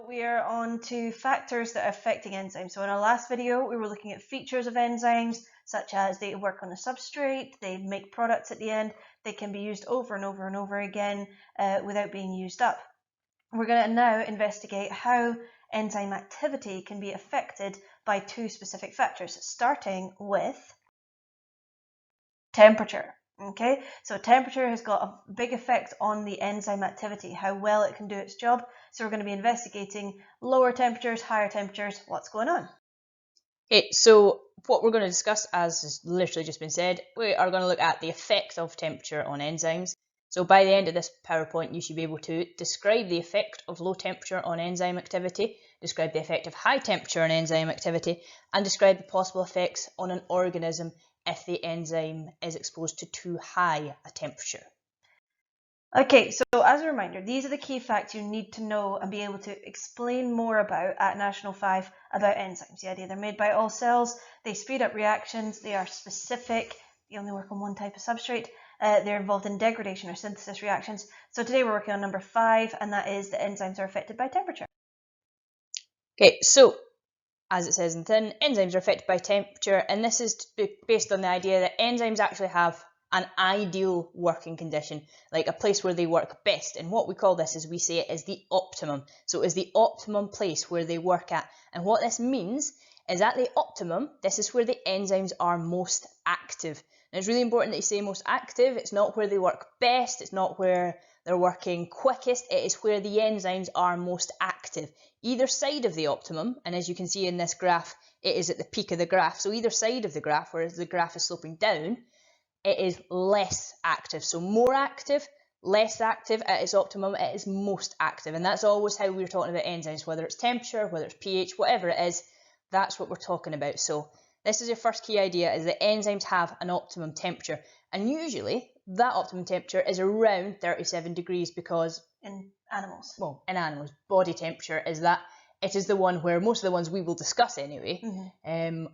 We are on to factors that are affecting enzymes. So in our last video, we were looking at features of enzymes, such as they work on a substrate, they make products at the end, they can be used over and over and over again without being used up. We're going to now investigate how enzyme activity can be affected by two specific factors, starting with temperature. Okay, so temperature has got a big effect on the enzyme activity, how well it can do its job. So we're going to be investigating lower temperatures, higher temperatures, what's going on. Okay, so what we're going to discuss, as has literally just been said, we are going to look at the effect of temperature on enzymes. So by the end of this PowerPoint, you should be able to describe the effect of low temperature on enzyme activity, describe the effect of high temperature on enzyme activity, and describe the possible effects on an organism if the enzyme is exposed to too high a temperature. Okay, so as a reminder, these are the key facts you need to know and be able to explain more about at National 5 about enzymes. The idea they're made by all cells, they speed up reactions, they are specific, they only work on one type of substrate, they're involved in degradation or synthesis reactions. So today we're working on number 5, and that is the enzymes are affected by temperature. Okay, so as it says in the tin, enzymes are affected by temperature, and this is based on the idea that enzymes actually have an ideal working condition, like a place where they work best. And what we call this is we say it is the optimum. So it is the optimum place where they work at. And what this means is at the optimum, this is where the enzymes are most active. And it's really important that you say most active. It's not where they work best. It's not where they're working quickest. It is where the enzymes are most active. Either side of the optimum, and as you can see in this graph, it is at the peak of the graph. So either side of the graph, whereas the graph is sloping down, it is less active. So more active, less active at its optimum, it is most active. And that's always how we're talking about enzymes, whether it's temperature, whether it's pH, whatever it is, that's what we're talking about. So this is your first key idea, is that enzymes have an optimum temperature. And usually that optimum temperature is around 37 degrees because in animals, body temperature is that. It is the one where most of the ones we will discuss anyway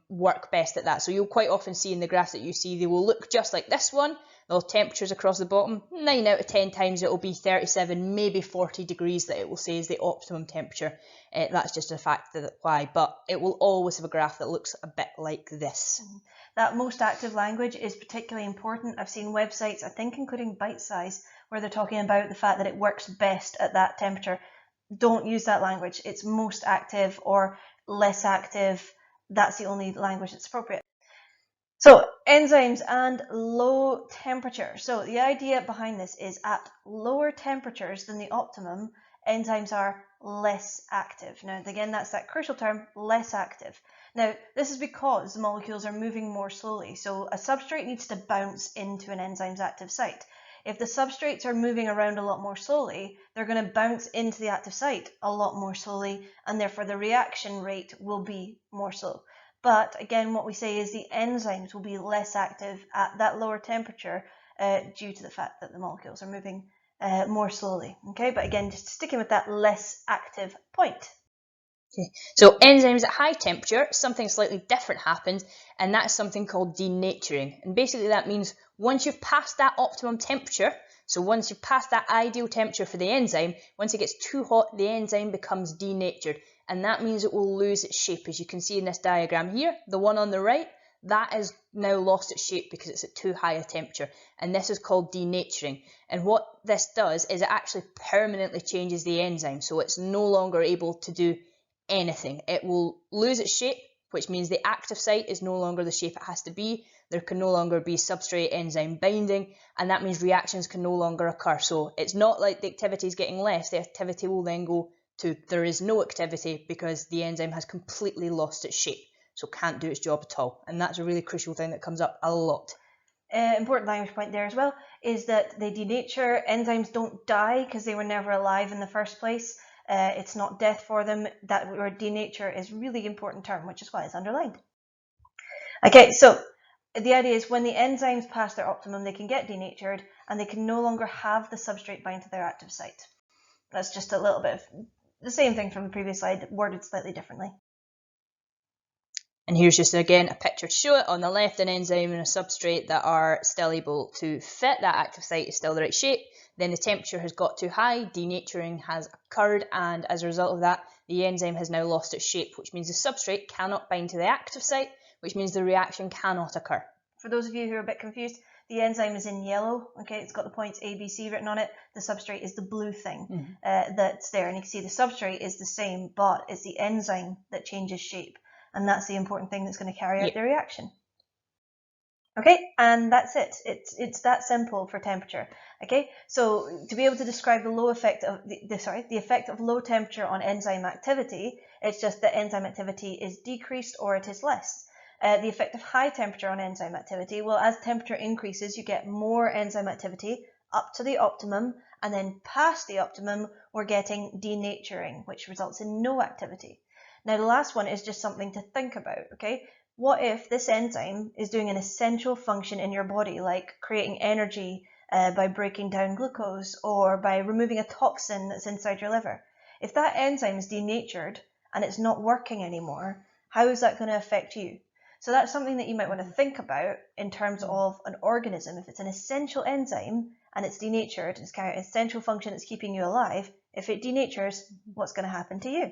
work best at that. So you'll quite often see in the graphs that you see, they will look just like this one. They'll have temperatures across the bottom. 9 out of 10 times it will be 37, maybe 40 degrees that it will say is the optimum temperature. That's just a fact of why, but it will always have a graph that looks a bit like this. That most active language is particularly important. I've seen websites, I think including Bite Size, where they're talking about the fact that it works best at that temperature. Don't use that language. It's most active or less active. That's the only language that's appropriate. So enzymes and low temperature. So the idea behind this is at lower temperatures than the optimum, enzymes are less active. Now, again, that's that crucial term, less active. Now, this is because the molecules are moving more slowly. So a substrate needs to bounce into an enzyme's active site. If the substrates are moving around a lot more slowly, they're going to bounce into the active site a lot more slowly, and therefore the reaction rate will be more slow. But again, what we say is the enzymes will be less active at that lower temperature due to the fact that the molecules are moving more slowly. Okay, but again, just sticking with that less active point. Okay. So enzymes at high temperature, something slightly different happens, and that's something called denaturing. And basically that means once you've passed that optimum temperature, so once you've passed that ideal temperature for the enzyme, once it gets too hot, the enzyme becomes denatured. And that means it will lose its shape. As you can see in this diagram here, the one on the right, that has now lost its shape because it's at too high a temperature. And this is called denaturing. And what this does is it actually permanently changes the enzyme. So it's no longer able to do anything. It will lose its shape, which means the active site is no longer the shape it has to be. There can no longer be substrate enzyme binding, and that means reactions can no longer occur. So it's not like the activity is getting less. The activity will then go to there is no activity because the enzyme has completely lost its shape, so can't do its job at all. And that's a really crucial thing that comes up a lot. Important language point there as well is that they denature. Enzymes don't die because they were never alive in the first place. It's not death for them. That word denature is a really important term, which is why it's underlined. Okay, so the idea is when the enzymes pass their optimum, they can get denatured and they can no longer have the substrate bind to their active site. That's just a little bit of the same thing from the previous slide, worded slightly differently. And here's just again a picture to show it. On the left, an enzyme and a substrate that are still able to fit that active site is still the right shape. Then the temperature has got too high, denaturing has occurred, and as a result of that, the enzyme has now lost its shape, which means the substrate cannot bind to the active site, which means the reaction cannot occur. For those of you who are a bit confused, the enzyme is in yellow, okay? It's got the points A, B, C written on it. The substrate is the blue thing that's there. And you can see the substrate is the same, but it's the enzyme that changes shape. And that's the important thing that's going to carry out the reaction. Okay, and that's it. It's that simple for temperature. Okay, so to be able to describe the the effect of low temperature on enzyme activity, it's just that enzyme activity is decreased or it is less. The effect of high temperature on enzyme activity, well, as temperature increases, you get more enzyme activity up to the optimum, and then past the optimum, we're getting denaturing, which results in no activity. Now, the last one is just something to think about, okay? What if this enzyme is doing an essential function in your body, like creating energy by breaking down glucose or by removing a toxin that's inside your liver? If that enzyme is denatured and it's not working anymore, how is that going to affect you? So that's something that you might want to think about in terms of an organism. If it's an essential enzyme and it's denatured, it's carrying an essential function that's keeping you alive, if it denatures, what's going to happen to you?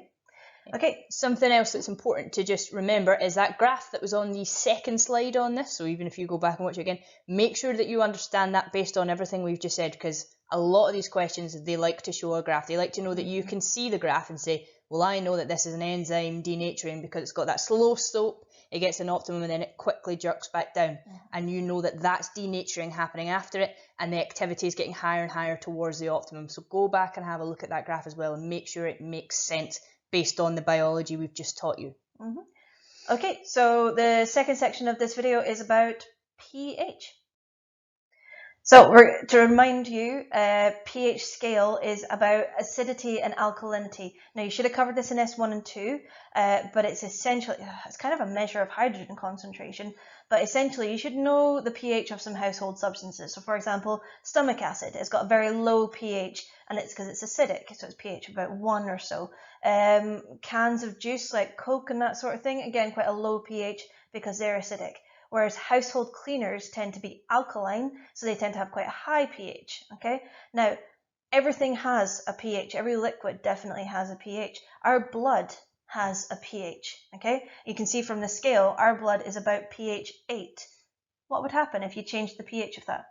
Okay. Something else that's important to just remember is that graph that was on the second slide on this. So even if you go back and watch it again, make sure that you understand that based on everything we've just said, because a lot of these questions, they like to show a graph. They like to know that you can see the graph and say, well, I know that this is an enzyme denaturing because it's got that slow slope. It gets an optimum and then it quickly jerks back down. And you know that that's denaturing happening after it, and the activity is getting higher and higher towards the optimum. So go back and have a look at that graph as well and make sure it makes sense based on the biology we've just taught you. Okay, so the second section of this video is about pH. So to remind you, pH scale is about acidity and alkalinity. Now, you should have covered this in S1 and 2, but it's essentially, it's kind of a measure of hydrogen concentration, but essentially you should know the pH of some household substances. So for example, stomach acid, it's got a very low pH, and it's because it's acidic, so it's pH of about 1 or so. Cans of juice like Coke and that sort of thing, again, quite a low pH because they're acidic. Whereas household cleaners tend to be alkaline, so they tend to have quite a high pH, okay? Now, everything has a pH. Every liquid definitely has a pH. Our blood has a pH, okay? You can see from the scale, our blood is about pH 8. What would happen if you changed the pH of that?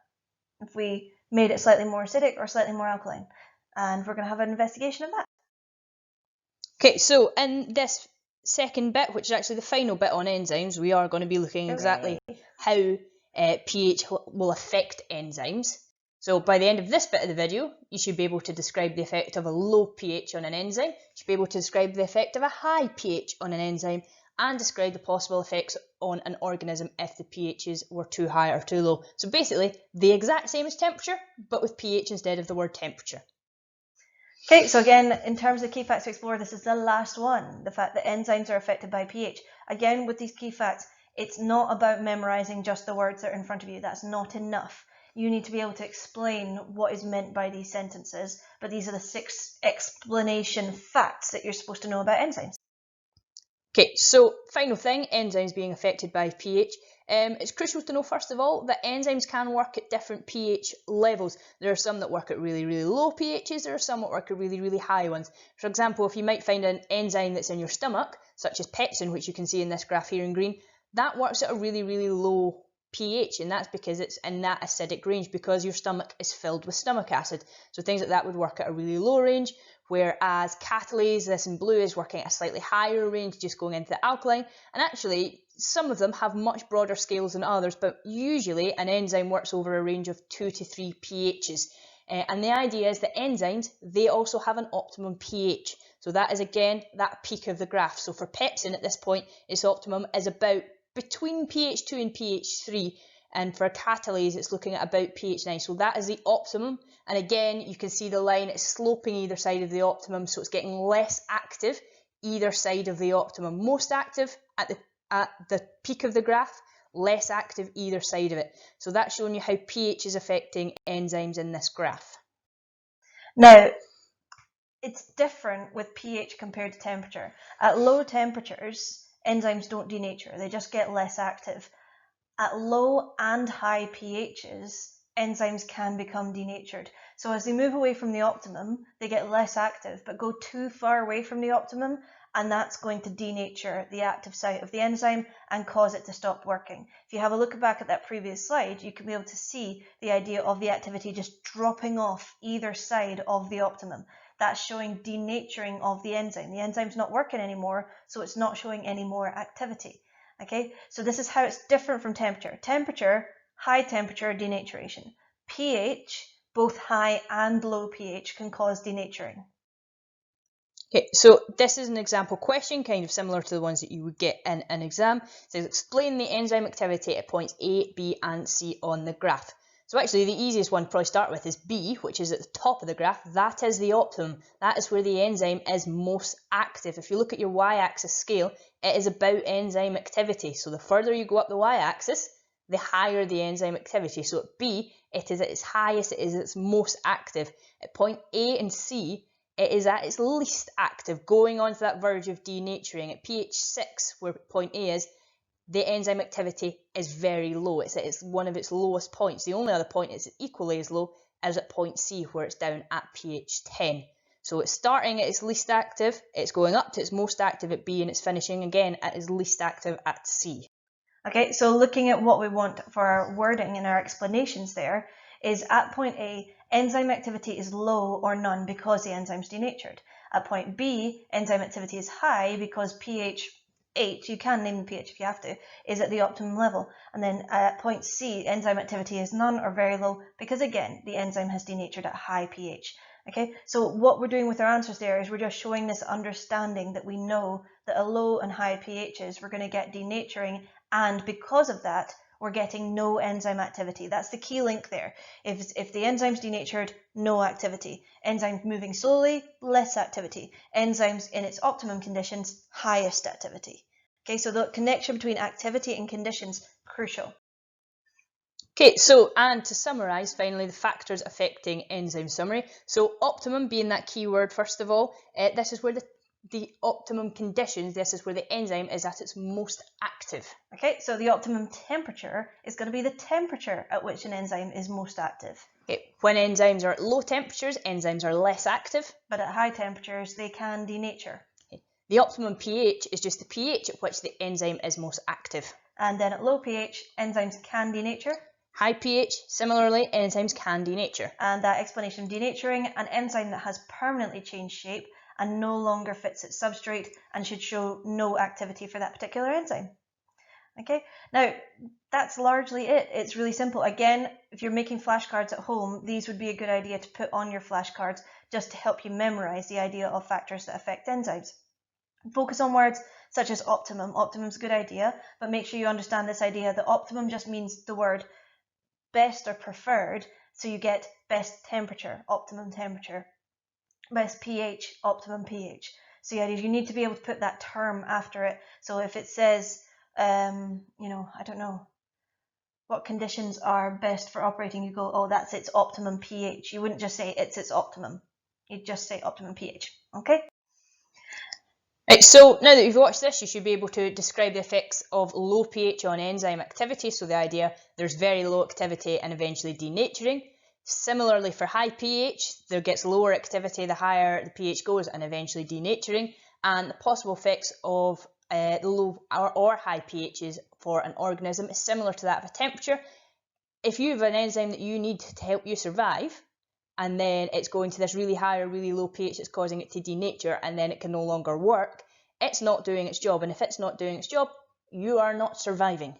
If we made it slightly more acidic or slightly more alkaline? And we're going to have an investigation of that. Okay, so in this second bit, which is actually the final bit on enzymes, we are going to be looking exactly how pH will affect enzymes. So by the end of this bit of the video, you should be able to describe the effect of a low pH on an enzyme. You should be able to describe the effect of a high pH on an enzyme and describe the possible effects on an organism if the pHs were too high or too low. So basically, the exact same as temperature, but with pH instead of the word temperature. Okay, so again, in terms of key facts to explore, this is the last one, the fact that enzymes are affected by pH. Again, with these key facts, it's not about memorizing just the words that are in front of you. That's not enough. You need to be able to explain what is meant by these sentences, but these are the 6 explanation facts that you're supposed to know about enzymes. Okay, so final thing, enzymes being affected by pH. It's crucial to know, first of all, that enzymes can work at different pH levels. There are some that work at really, really low pHs. There are some that work at really, really high ones. For example, if you might find an enzyme that's in your stomach, such as pepsin, which you can see in this graph here in green, that works at a really, really low pH, and that's because it's in that acidic range because your stomach is filled with stomach acid. So things like that would work at a really low range, whereas catalase, this in blue, is working at a slightly higher range, just going into the alkaline. And actually, some of them have much broader scales than others, but usually an enzyme works over a range of 2 to 3 pHs. And the idea is that enzymes, they also have an optimum pH. So that is, again, that peak of the graph. So for pepsin at this point, its optimum is about between pH 2 and pH 3, and for catalase it's looking at about pH 9. So that is the optimum, and again you can see the line, it's sloping either side of the optimum, so it's getting less active either side of the optimum. Most active at the peak of the graph, less active either side of it. So that's showing you how pH is affecting enzymes in this graph. Now, it's different with pH compared to temperature. At low temperatures, enzymes don't denature, they just get less active. At low and high pHs, enzymes can become denatured. So as they move away from the optimum, they get less active, but go too far away from the optimum, and that's going to denature the active site of the enzyme and cause it to stop working. If you have a look back at that previous slide, you can be able to see the idea of the activity just dropping off either side of the optimum. That's showing denaturing of the enzyme. The enzyme's not working anymore, so it's not showing any more activity. Okay, so this is how it's different from temperature. Temperature, high temperature denaturation. pH, both high and low pH, can cause denaturing. Okay, so this is an example question, kind of similar to the ones that you would get in an exam. It says explain the enzyme activity at points A, B, and C on the graph. So actually the easiest one to probably start with is B, which is at the top of the graph. That is the optimum. That is where the enzyme is most active. If you look at your y-axis scale, it is about enzyme activity. So the further you go up the y-axis, the higher the enzyme activity. So at B, it is at its highest, it is its most active. At point A and C, it is at its least active, going on to that verge of denaturing. At pH 6, where point A is, the enzyme activity is very low. It's at one of its lowest points. The only other point it's equally as low is at point C, where it's down at pH 10. So it's starting at its least active, it's going up to its most active at B, and it's finishing again at its least active at C. Okay, so looking at what we want for our wording and our explanations there is at point A, enzyme activity is low or none because the enzyme's denatured. At point B, enzyme activity is high because pH 8, you can name the pH if you have to, is at the optimum level. And then at point C, enzyme activity is none or very low because, again, the enzyme has denatured at high pH. Okay, so what we're doing with our answers there is we're just showing this understanding that we know that at low and high pHs we're going to get denaturing, and because of that we're getting no enzyme activity. That's the key link there. If the enzyme's denatured, no activity. Enzymes moving slowly, less activity. Enzymes in its optimum conditions, highest activity. Okay, so the connection between activity and conditions, crucial. Okay, so and to summarise finally the factors affecting enzyme summary. So optimum being that keyword first of all, this is where the optimum conditions, this is where the enzyme is at its most active. Okay, so the optimum temperature is going to be the temperature at which an enzyme is most active. Okay, when enzymes are at low temperatures, enzymes are less active. But at high temperatures, they can denature. Okay. The optimum pH is just the pH at which the enzyme is most active. And then at low pH, enzymes can denature. High pH, similarly, enzymes can denature. And that explanation of denaturing, an enzyme that has permanently changed shape and no longer fits its substrate and should show no activity for that particular enzyme. Okay, now that's largely it. It's really simple. Again, if you're making flashcards at home, these would be a good idea to put on your flashcards just to help you memorize the idea of factors that affect enzymes. Focus on words such as optimum. Optimum's a good idea, but make sure you understand this idea that optimum just means the word best or preferred, so you get best temperature, optimum temperature, best pH, optimum pH. So the idea is you need to be able to put that term after it. So if it says, I don't know, what conditions are best for operating, you go, oh, that's its optimum pH. You wouldn't just say it's its optimum. You'd just say optimum pH, okay? Right, so now that you've watched this, you should be able to describe the effects of low pH on enzyme activity. So the idea, there's very low activity and eventually denaturing. Similarly for high pH, there gets lower activity the higher the pH goes and eventually denaturing. And the possible effects of the low or high pHs for an organism is similar to that of a temperature. If you have an enzyme that you need to help you survive, and then it's going to this really high or really low pH that's causing it to denature, and then it can no longer work, it's not doing its job. And if it's not doing its job, you are not surviving.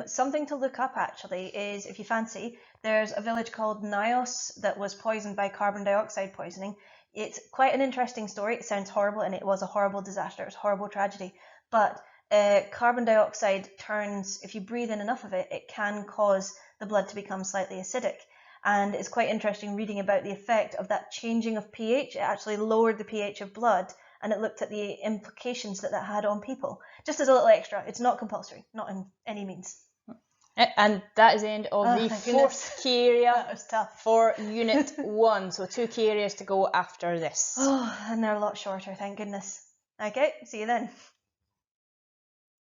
Something to look up actually is, if you fancy, there's a village called Nios that was poisoned by carbon dioxide poisoning. It's quite an interesting story. It sounds horrible, and it was a horrible disaster. It was a horrible tragedy. But carbon dioxide turns, if you breathe in enough of it, it can cause the blood to become slightly acidic. And it's quite interesting reading about the effect of that changing of pH. It actually lowered the pH of blood, and it looked at the implications that had on people. Just as a little extra, it's not compulsory, not in any means. And that is the end of the fourth key area that was tough. For Unit 1. So 2 key areas to go after this. Oh, and they're a lot shorter, thank goodness. Okay, see you then.